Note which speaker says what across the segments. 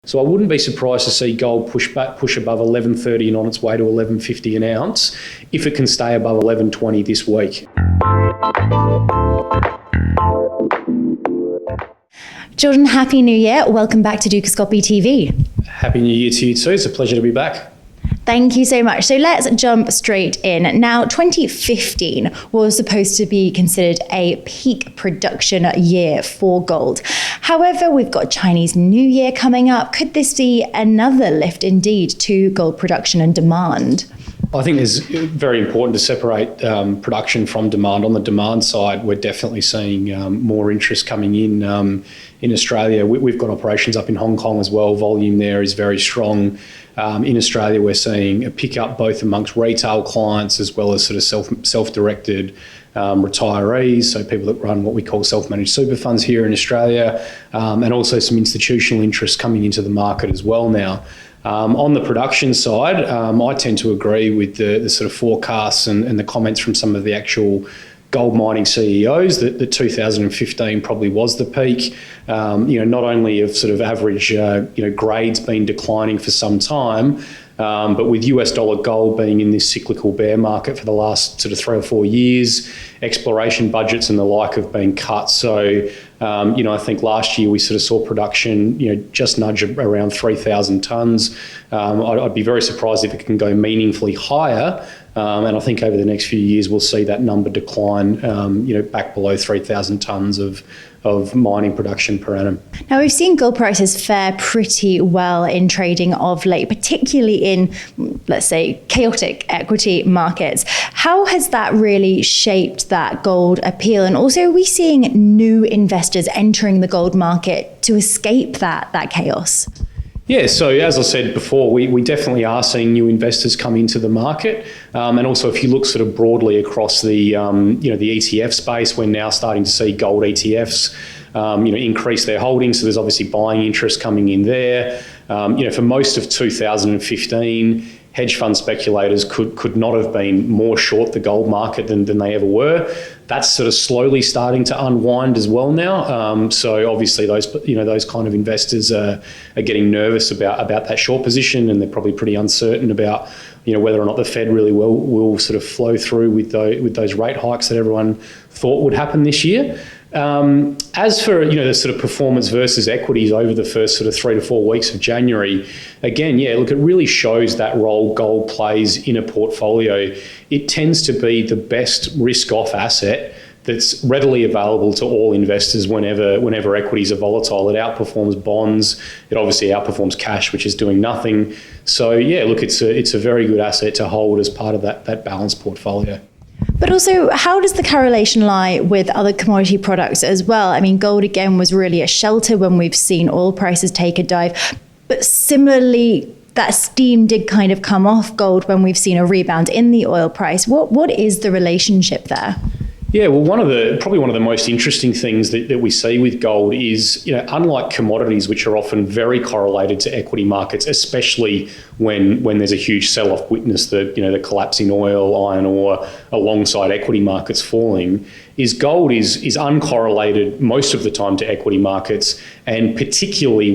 Speaker 1: So I wouldn't be surprised to see gold push above 11.30 and on its way to 11.50 an ounce if it can stay above 11.20 this week.
Speaker 2: Jordan, Happy New Year. Welcome back to Dukascopy TV.
Speaker 1: Happy New Year to you too. It's a pleasure to be back.
Speaker 2: Thank you so much. So let's jump straight in. Now, 2015 was supposed to be considered a peak production year for gold. However, we've got Chinese New Year coming up. Could this be another lift indeed to gold production and demand?
Speaker 1: I think it's very important to separate production from demand. On the demand side, we're definitely seeing more interest coming in Australia. We've got operations up in Hong Kong as well. Volume there is very strong. In Australia, we're seeing a pickup both amongst retail clients as well as sort of self-directed retirees, so people that run what we call self-managed super funds here in Australia, and also some institutional interest coming into the market as well now. On the production side, I tend to agree with the sort of forecasts and the comments from some of the actual gold mining CEOs that 2015 probably was the peak. Not only have sort of average grades been declining for some time, but with US dollar gold being in this cyclical bear market for the last sort of 3 or 4 years, exploration budgets and the like have been cut. So, I think last year we sort of saw production, just nudge around 3,000 tonnes. I'd be very surprised if it can go meaningfully higher. And I think over the next few years, we'll see that number decline, back below 3,000 tonnes of mining production per annum.
Speaker 2: Now, we've seen gold prices fare pretty well in trading of late, particularly in, let's say, chaotic equity markets. How has that really shaped that gold appeal? And also, are we seeing new investors entering the gold market to escape that chaos?
Speaker 1: Yeah, so as I said before, we definitely are seeing new investors come into the market. And also, if you look sort of broadly across the ETF space, we're now starting to see gold ETFs, increase their holdings. So there's obviously buying interest coming in there. For most of 2015, hedge fund speculators could not have been more short the gold market than they ever were. That's sort of slowly starting to unwind as well now. So obviously those kind of investors are getting nervous about that short position, and they're probably pretty uncertain about whether or not the Fed really will sort of flow through with those rate hikes that everyone thought would happen this year. As for the sort of performance versus equities over the first sort of 3 to 4 weeks of January, again, look, it really shows that role gold plays in a portfolio. It tends to be the best risk-off asset that's readily available to all investors whenever equities are volatile. It outperforms bonds. It obviously outperforms cash, which is doing nothing. So look, it's a very good asset to hold as part of that balanced portfolio.
Speaker 2: But also, how does the correlation lie with other commodity products as well? I mean, gold again was really a shelter when we've seen oil prices take a dive. But similarly, that steam did kind of come off gold when we've seen a rebound in the oil price. What is the relationship there?
Speaker 1: Yeah, well, probably one of the most interesting things that we see with gold is, unlike commodities, which are often very correlated to equity markets, especially when there's a huge sell-off witnessed, the collapse in oil, iron ore, alongside equity markets falling, is gold is uncorrelated most of the time to equity markets, and particularly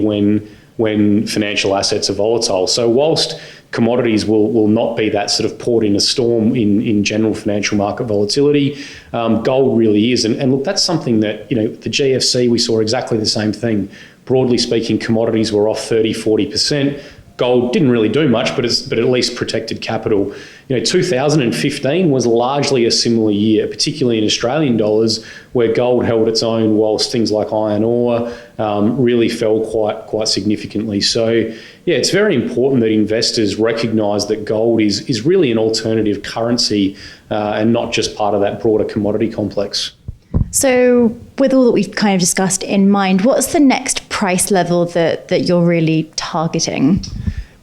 Speaker 1: when financial assets are volatile. So whilst commodities will not be that sort of port in a storm in general financial market volatility, gold really is. And look, that's something that, the GFC, we saw exactly the same thing. Broadly speaking, commodities were off 30-40%. Gold didn't really do much, but at least protected capital. 2015 was largely a similar year, particularly in Australian dollars, where gold held its own whilst things like iron ore really fell quite significantly. So, it's very important that investors recognise that gold is really an alternative currency and not just part of that broader commodity complex.
Speaker 2: So with all that we've kind of discussed in mind, what's the next price level that you're really targeting?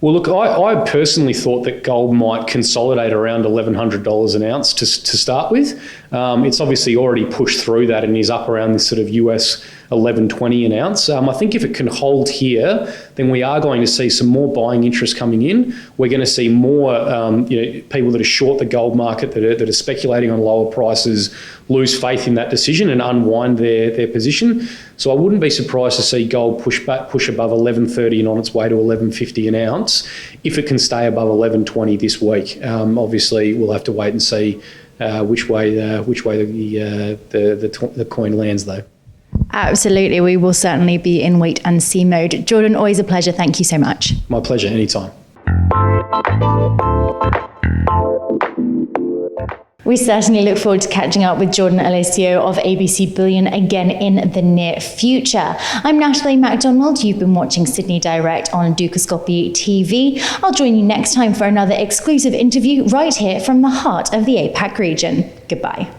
Speaker 1: Well, look, I personally thought that gold might consolidate around $1,100 an ounce to start with. It's obviously already pushed through that and is up around this sort of US 11.20 an ounce. I think if it can hold here, then we are going to see some more buying interest coming in. We're going to see more people that are short the gold market, that are speculating on lower prices, lose faith in that decision and unwind their position. So I wouldn't be surprised to see gold push above 11.30 and on its way to 11.50 an ounce if it can stay above 11.20 this week. Obviously, we'll have to wait and see which way the coin lands, though.
Speaker 2: Absolutely. We will certainly be in wait and see mode. Jordan, always a pleasure. Thank you so much.
Speaker 1: My pleasure, anytime.
Speaker 2: We certainly look forward to catching up with Jordan Eliseo of ABC Bullion again in the near future. I'm Natalie MacDonald. You've been watching Sydney Direct on Dukascopy TV. I'll join you next time for another exclusive interview right here from the heart of the APAC region. Goodbye.